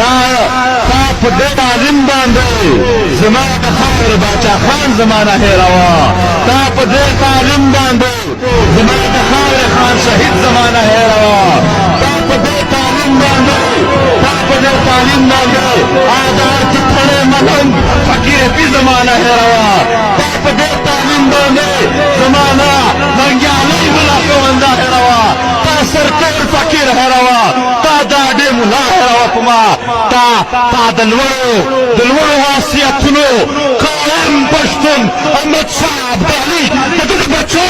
تا په دې تعلیم باندې زما د خاور باچا خان زمانه هیروا تا په دې تعلیم باندې زما د خاور خان شهید زمانه هیروا تا په دې تعلیم باندې آزار کی پڑے ملنگ فقیر پی زمانہ هیروا تا په دې تعلیم باندې زمانہ ننګیالی ملا پوندا هیروا تا سرکور فقیر هیروا تا داډې ملا هیروا پما تا دلوړو واسیتونو قائم پښتون احمد شاه ابدالي د دې بچو